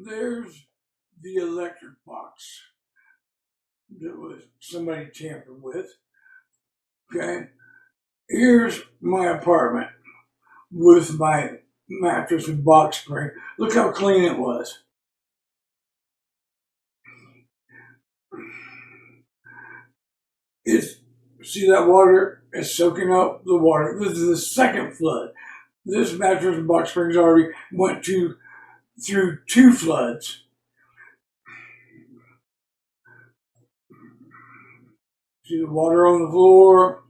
There's the electric box that was somebody tampered with. Okay. Here's my apartment with my mattress and box spring. Look how clean it was. See that water is soaking up the water. This is the second flood. This mattress and box springs already went through 2 floods. See the water on the floor.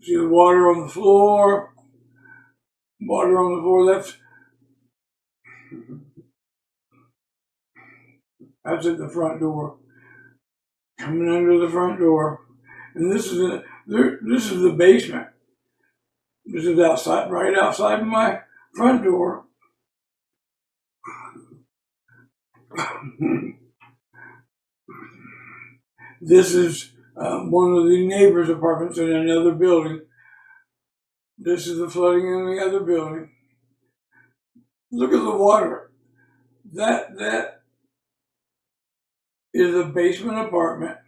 See the water on the floor. Water on the floor. That's at the front door. Coming under the front door. And this is the basement. This is outside, right outside my front door. This is one of the neighbors' apartments in another building. This is the flooding in the other building. Look at the water. That is a basement apartment.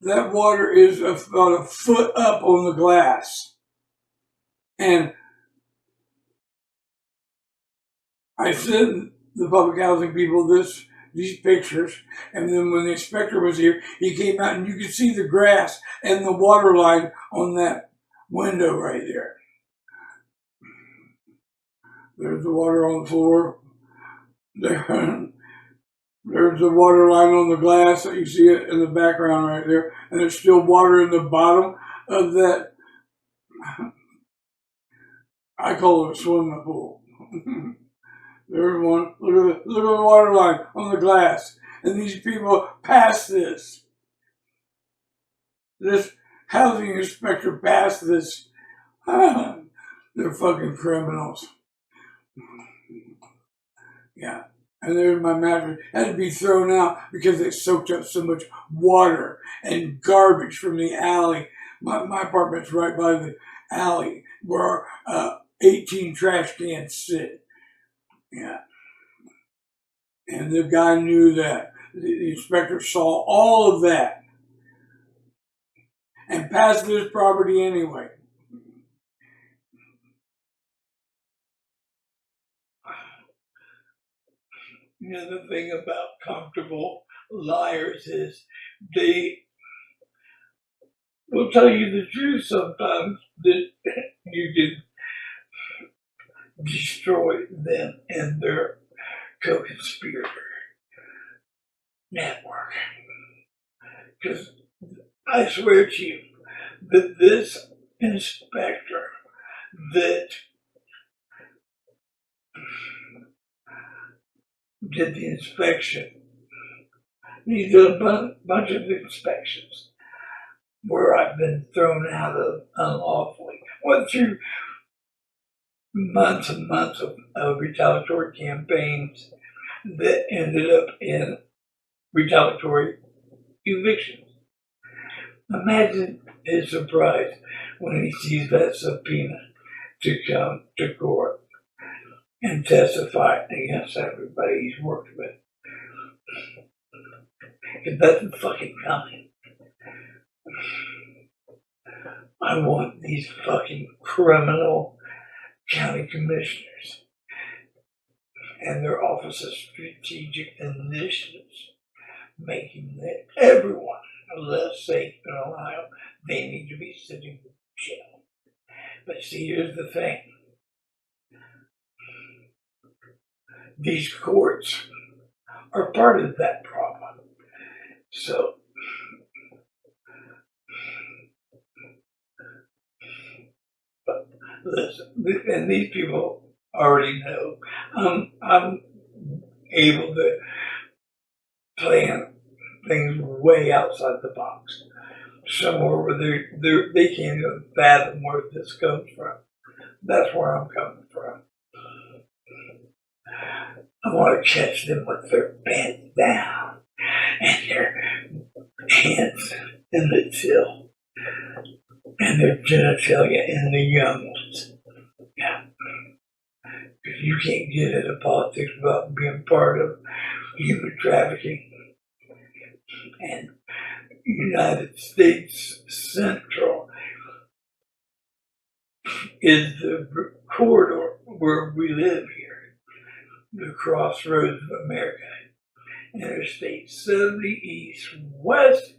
That water is about a foot up on the glass. And I sent the public housing people these pictures, and then when the inspector was here, he came out and you could see the grass and the water line on that window right there. There's the water on the floor. There's the water line on the glass. You see it in the background right there. And there's still water in the bottom of that. I call it a swimming pool. There's one. Look at the water line on the glass. And these people passed this. This housing inspector passed this. They're fucking criminals. Yeah. And there's my mattress. It had to be thrown out because it soaked up so much water and garbage from the alley. My apartment's right by the alley where 18 trash cans sit. Yeah. And the guy knew that. The inspector saw all of that and passed this property anyway. You know, the thing about comfortable liars is they will tell you the truth sometimes that you can destroy them and their co-conspirator network. Because I swear to you that this inspector that did the inspection, he did a bunch of inspections where I've been thrown out of unlawfully. Went through months and months of retaliatory campaigns that ended up in retaliatory evictions. Imagine his surprise when he sees that subpoena to come to court and testify against everybody he's worked with. Because that's fucking coming. I want these fucking criminal county commissioners and their Office of Strategic Initiatives making everyone less safe in Ohio. They need to be sitting in jail. But see, here's the thing. These courts are part of that problem. So, but listen, and these people already know I'm able to plan things way outside the box, somewhere where they can't even fathom where this comes from. That's where I'm coming from. I want to catch them with their pants down and their hands in the till and their genitalia in the young ones. Yeah. You can't get into politics without being part of human trafficking. And United States Central is the corridor where we live here, the crossroads of America. Interstate 70 east, west,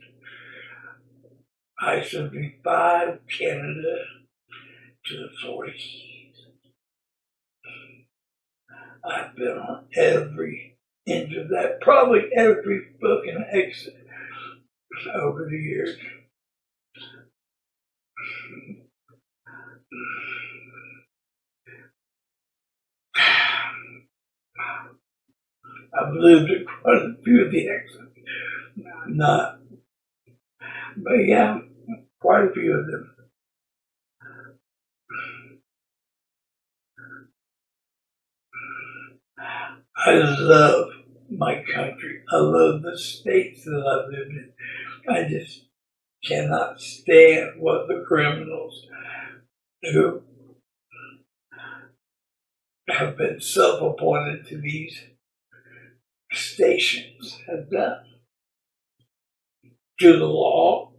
I-75, Canada to the Florida Keys. I've been on every inch of that, probably every fucking exit over the years. I've lived at quite a few of the exits. Not, but yeah, quite a few of them. I love my country. I love the states that I've lived in. I just cannot stand what the criminals who have been self-appointed to these stations have done to the law.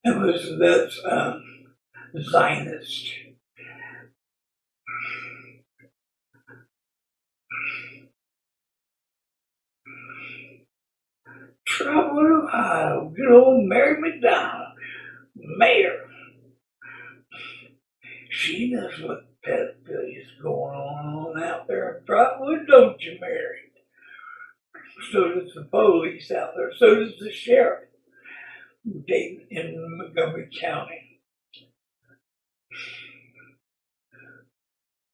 And that's Zionist. Trouble, Ohio, good old Mary McDonald, mayor. She knows what pedophilia is going on out there in Brightwood, don't you, Mary? So does the police out there. So does the sheriff Dayton in Montgomery County.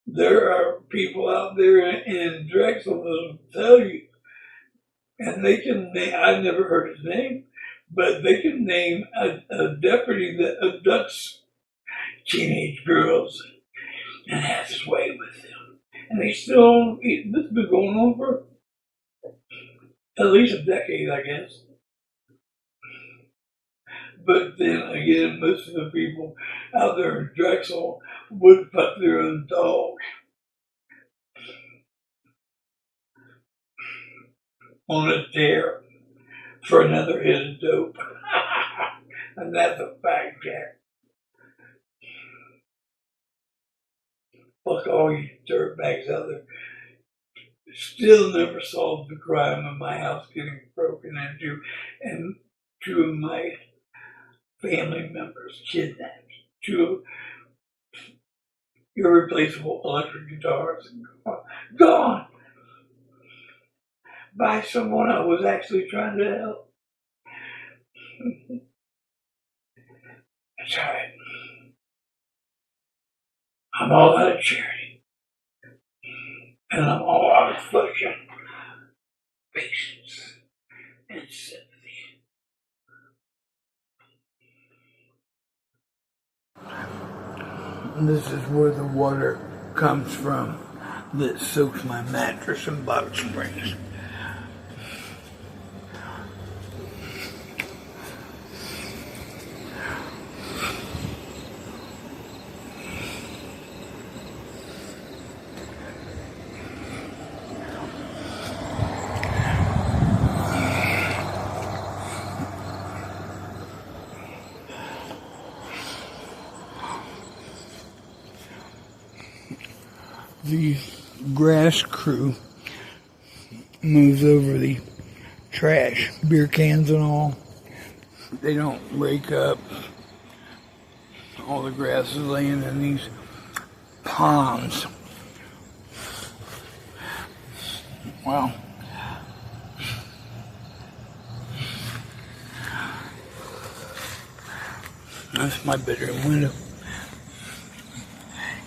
There are people out there in Drexel that will tell you, and they can name, I've never heard his name, but they can name a deputy that abducts teenage girls and has his way with them. And they still, this has been going on for at least a decade, I guess. But then again, most of the people out there in Drexel would fuck their own dog on a dare for another hit of dope. And that's a fact, Jack. Fuck all you dirtbags out there. Still never solved the crime of my house getting broken into and two of my family members kidnapped. Two irreplaceable electric guitars gone by someone I was actually trying to help. That's right. I'm all out of charity. And I'm all out of fucking patience and sympathy. This is where the water comes from that soaks my mattress in Box Springs. The grass crew moves over the trash, beer cans and all. They don't rake up all the grass is laying in these ponds. Wow. That's my bedroom window.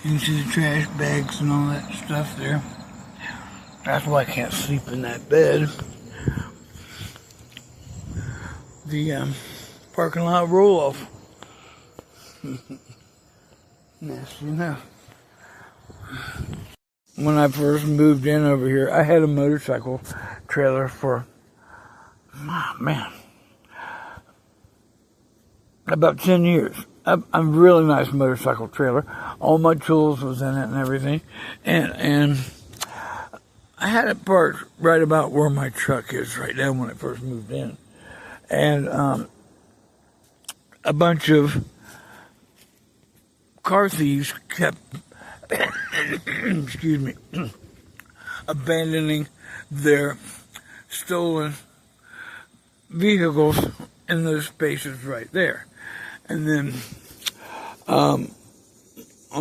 You can see the trash bags and all that stuff there. That's why I can't sleep in that bed. The parking lot roll-off. Nasty enough. When I first moved in over here, I had a motorcycle trailer for, man, about 10 years. a really nice motorcycle trailer. All my tools was in it and everything. And I had it parked right about where my truck is right now when I first moved in. And a bunch of car thieves kept, excuse me, abandoning their stolen vehicles in those spaces right there. And then on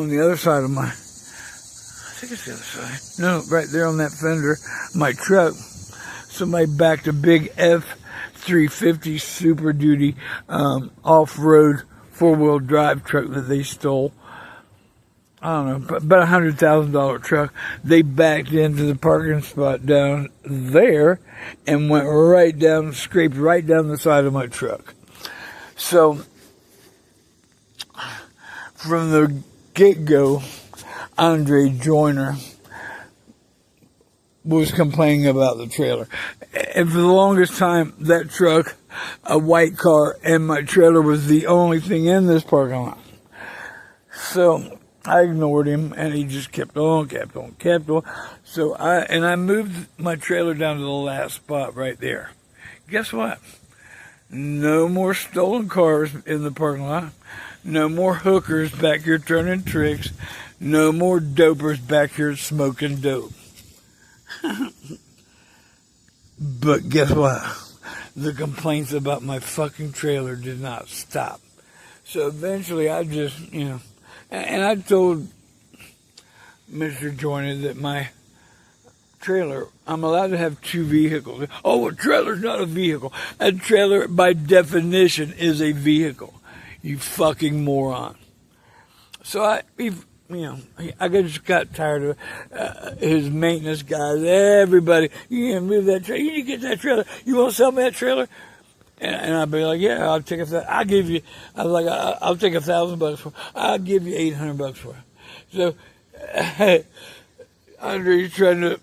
the other side of my, I think it's the other side, no, right there on that fender, my truck, somebody backed a big F-350 Super Duty off-road four-wheel drive truck that they stole. I don't know, about $100,000 truck. They backed into the parking spot down there and went right down, scraped right down the side of my truck. So, from the get-go, Andre Joyner was complaining about the trailer. And for the longest time, that truck, a white car, and my trailer was the only thing in this parking lot. So I ignored him, and he just kept on. So I moved my trailer down to the last spot right there. Guess what? No more stolen cars in the parking lot. No more hookers back here turning tricks. No more dopers back here smoking dope. But guess what? The complaints about my fucking trailer did not stop. So eventually I just, and I told Mr. Joyner that my trailer, I'm allowed to have two vehicles. Oh, a trailer's not a vehicle. A trailer, by definition, is a vehicle. You fucking moron. So I just got tired of his maintenance guys. Everybody, you can move that trailer. You need to get that trailer. You want to sell me that trailer? And I'd be like, yeah, I'll take I'll give you. I was like, I'll take $1,000 for it. I'll give you $800 for it. So Andre's trying to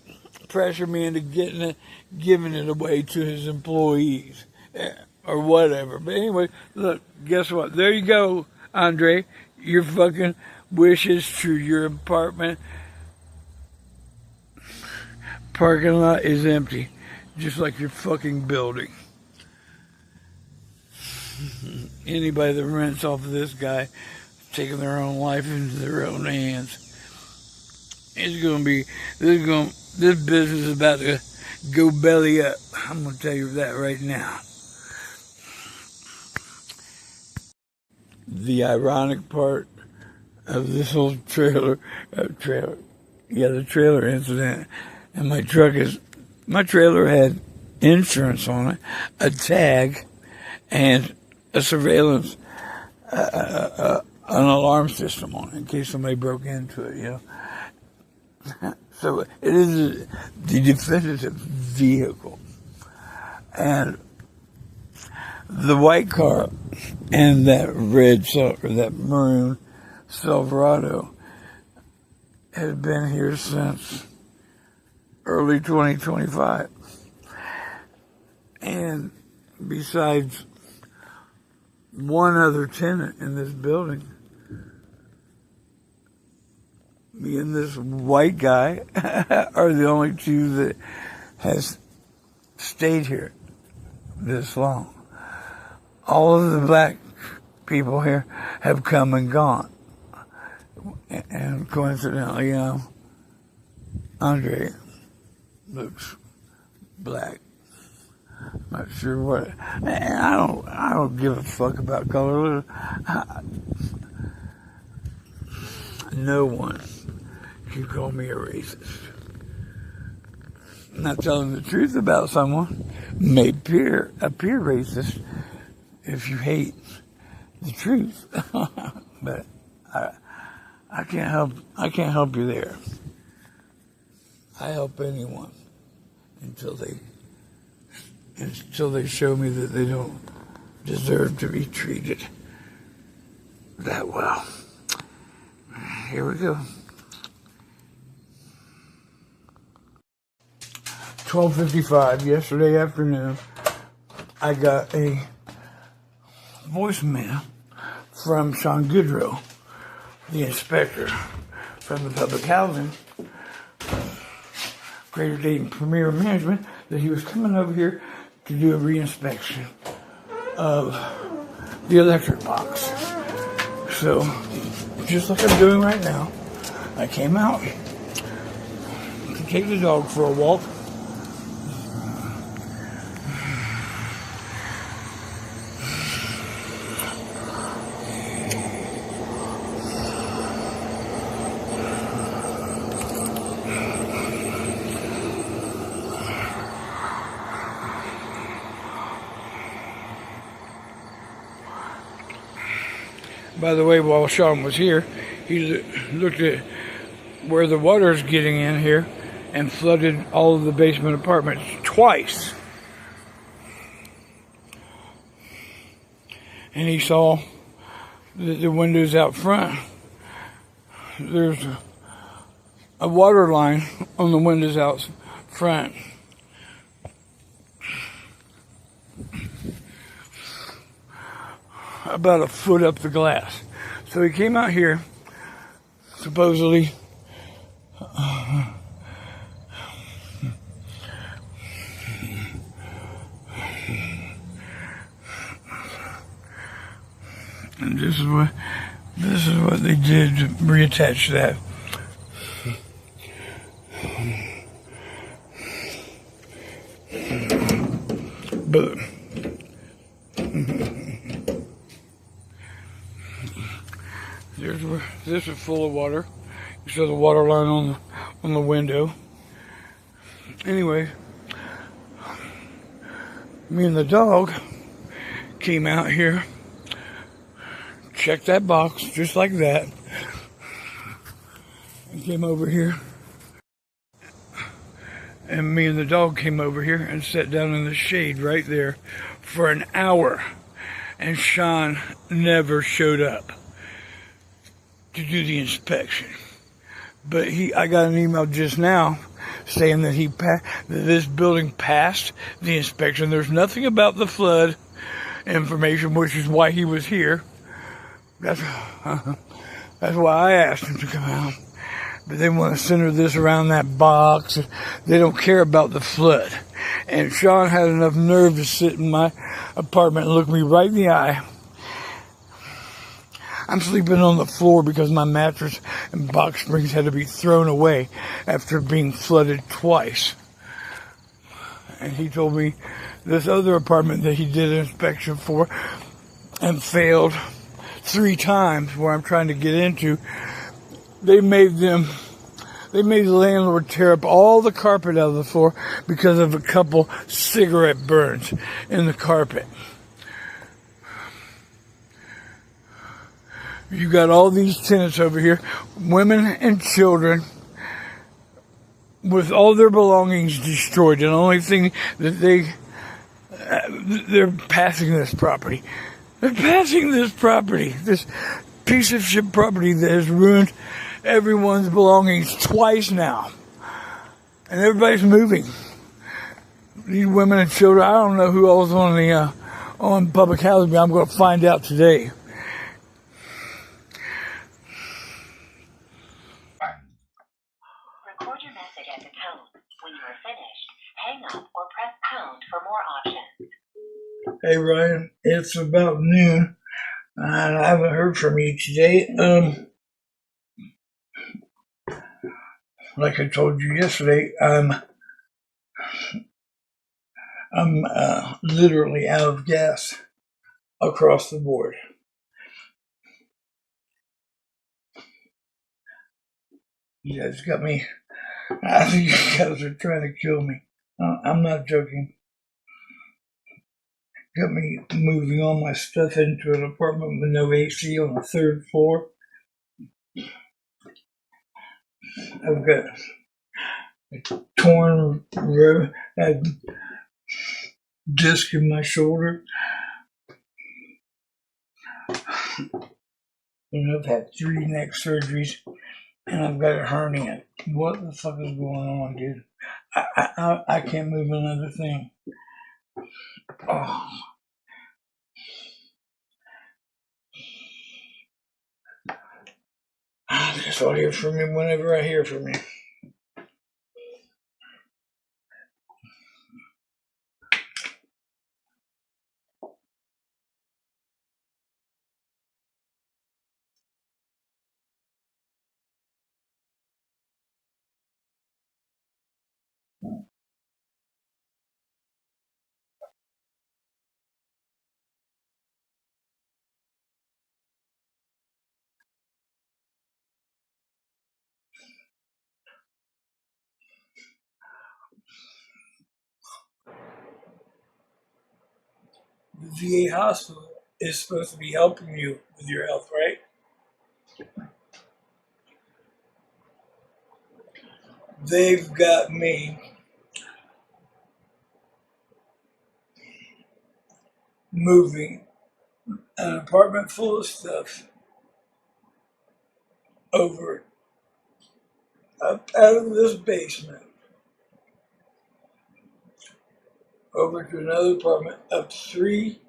pressure me into giving it away to his employees or whatever. But anyway, look, guess what? There you go, Andre. Your fucking wishes to your apartment parking lot is empty, just like your fucking building. Anybody that rents off of this guy taking their own life into their own hands. This business is about to go belly up. I'm gonna tell you that right now. The ironic part of this whole trailer incident, and my trailer had insurance on it, a tag, and a surveillance, an alarm system on it in case somebody broke into it, So it is the definitive vehicle. And the white car and that that maroon Silverado has been here since early 2025. And besides one other tenant in this building, me and this white guy are the only two that has stayed here this long. All of the black people here have come and gone. And coincidentally, Andre looks black. Not sure what. And I don't give a fuck about color. No one can call me a racist. Not telling the truth about someone may appear racist if you hate the truth. But I can't help you there. I help anyone until they show me that they don't deserve to be treated that well. Here we go. 12:55 yesterday afternoon, I got a voicemail from Sean Goodrow, the inspector from the public housing, Greater Dayton Premier Management, that he was coming over here to do a reinspection of the electric box. So, just like I'm doing right now, I came out to take the dog for a walk. By the way, while Sean was here, he looked at where the water is getting in here and flooded all of the basement apartments twice. And he saw the windows out front. There's a water line on the windows out front. About a foot up the glass. So he came out here, supposedly, and this is what they did to reattach that. But this is full of water. You saw the water line on the window. Anyway, me and the dog came out here, checked that box just like that, and came over here. And me and the dog came over here and sat down in the shade right there for an hour. And Sean never showed up to do the inspection. But I got an email just now saying that that this building passed the inspection. There's nothing about the flood information, which is why he was here. That's why I asked him to come out. But they want to center this around that box. They don't care about the flood. And Sean had enough nerve to sit in my apartment and look me right in the eye. I'm sleeping on the floor because my mattress and box springs had to be thrown away after being flooded twice. And he told me this other apartment that he did an inspection for and failed 3 times, where I'm trying to get into, they made the landlord tear up all the carpet out of the floor because of a couple cigarette burns in the carpet. You got all these tenants over here, women and children, with all their belongings destroyed. And the only thing that they're passing this property. They're passing this property, this piece of shit property that has ruined everyone's belongings twice now. And everybody's moving. These women and children, I don't know who else on public housing, but I'm going to find out today. Record your message at the tone. When you are finished, hang up or press pound for more options. Hey Ryan, it's about noon, and I haven't heard from you today. Like I told you yesterday, I'm literally out of gas across the board. You guys got me. I think you guys are trying to kill me. I'm not joking. Got me moving all my stuff into an apartment with no AC on the 3rd floor. I've got a torn disc in my shoulder. And I've had 3 neck surgeries, and I've got a hernia. What the fuck is going on, dude? I can't move another thing. Oh. I guess I'll hear from you whenever I hear from you. The VA hospital is supposed to be helping you with your health, right? They've got me moving an apartment full of stuff over up out of this basement over to another apartment up 3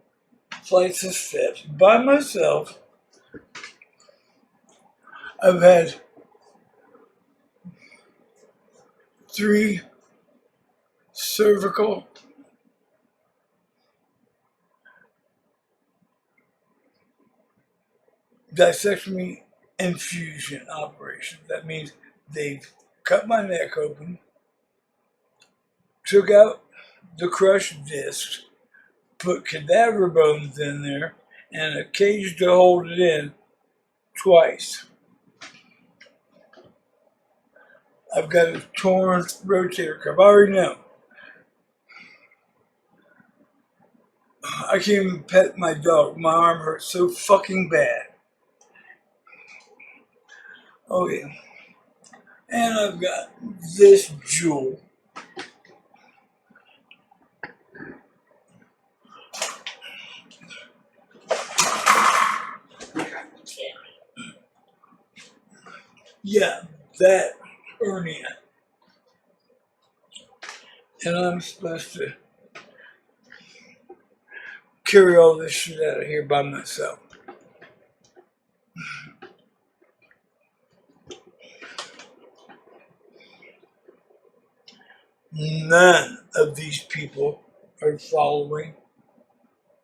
flights of steps by myself. I've had 3 cervical discectomy infusion operations. That means they've cut my neck open, took out the crushed discs, put cadaver bones in there, and a cage to hold it in twice. I've got a torn rotator cuff. I already know. I can't even pet my dog. My arm hurts so fucking bad. Oh yeah. And I've got this jewel. Yeah, that hernia. And I'm supposed to carry all this shit out of here by myself. None of these people are following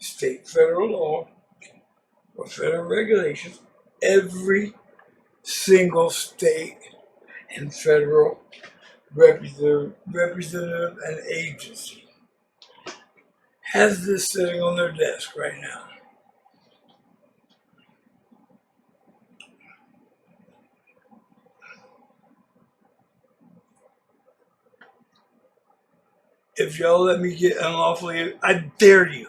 state, federal law, or federal regulations. Every single state and federal representative and agency has this sitting on their desk right now. If y'all let me get unlawfully, I dare you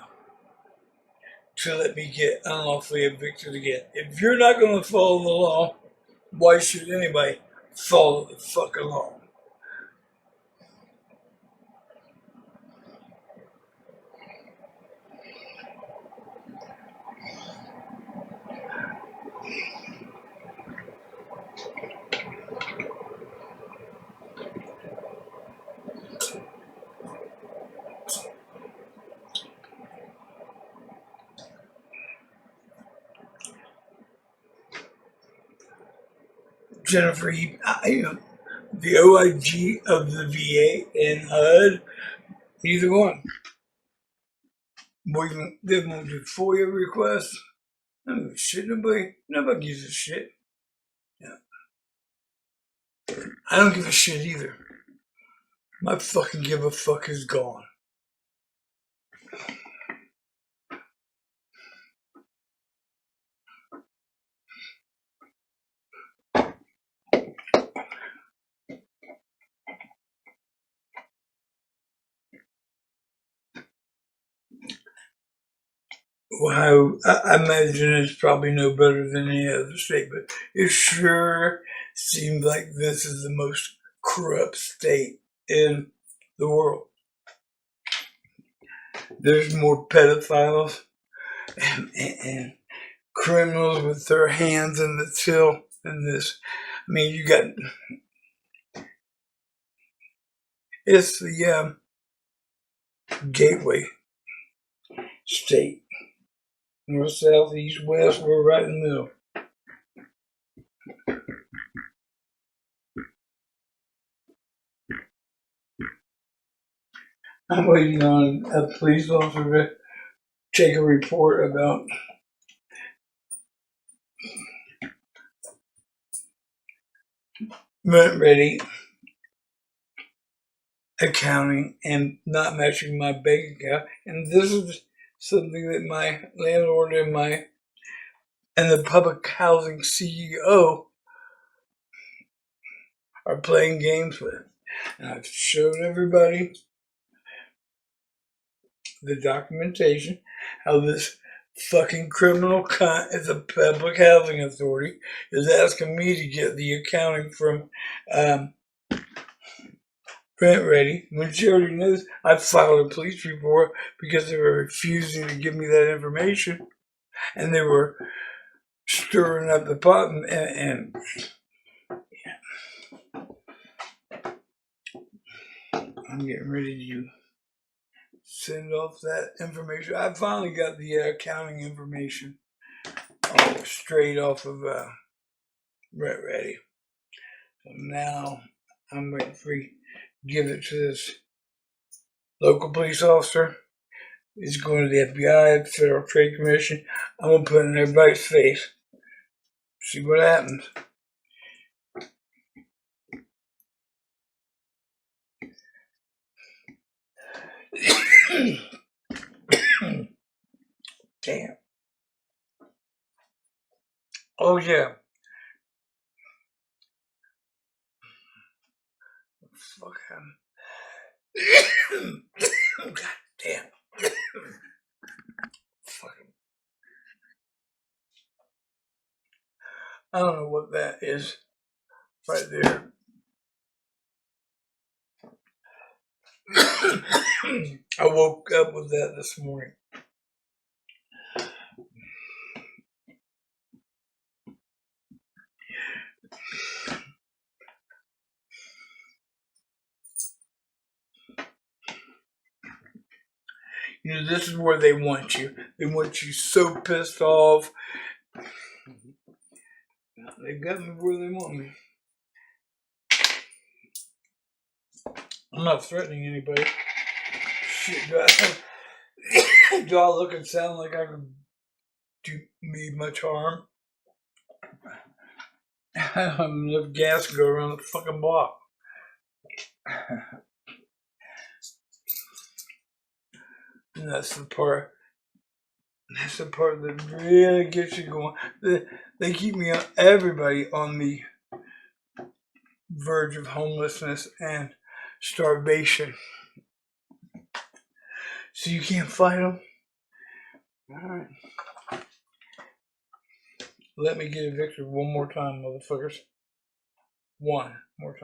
to let me get unlawfully evicted again. If you're not going to follow the law, why should anybody follow the fucking law? Jennifer, the OIG of the VA and HUD, neither one. They won't do FOIA requests. I don't give a shit. Nobody gives a shit. Yeah. I don't give a shit either. My fucking give a fuck is gone. Well, I imagine it's probably no better than any other state, but it sure seems like this is the most corrupt state in the world. There's more pedophiles and criminals with their hands in the till than this. I mean, it's the gateway state. North, south, east, west, we're right in the middle. I'm waiting on a police officer to take a report about rent ready accounting and not matching my bank account. And this is something that my landlord and the public housing CEO are playing games with. And I've showed everybody the documentation how this fucking criminal cunt at the public housing authority is asking me to get the accounting from rent ready when she already knows I filed a police report because they were refusing to give me that information and they were stirring up the pot and I'm getting ready to send off that information. I finally got the accounting information straight off of rent ready. So now I'm waiting for you to give it to this local police officer. It's going to the FBI, Federal Trade Commission. I'm going to put it in everybody's face. See what happens. Damn. Oh, yeah. Fuck him. God damn. Fucking. I don't know what that is right there. I woke up with that this morning. You know, this is where they want you. They want you so pissed off. They got me where they want me. I'm not threatening anybody. Shit, do I look and sound like I could do me much harm? I have enough gas to go around the fucking block. And that's the part that really gets you going. They keep everybody on the verge of homelessness and starvation. So you can't fight them? Alright. Let me get evicted one more time, motherfuckers. One more time.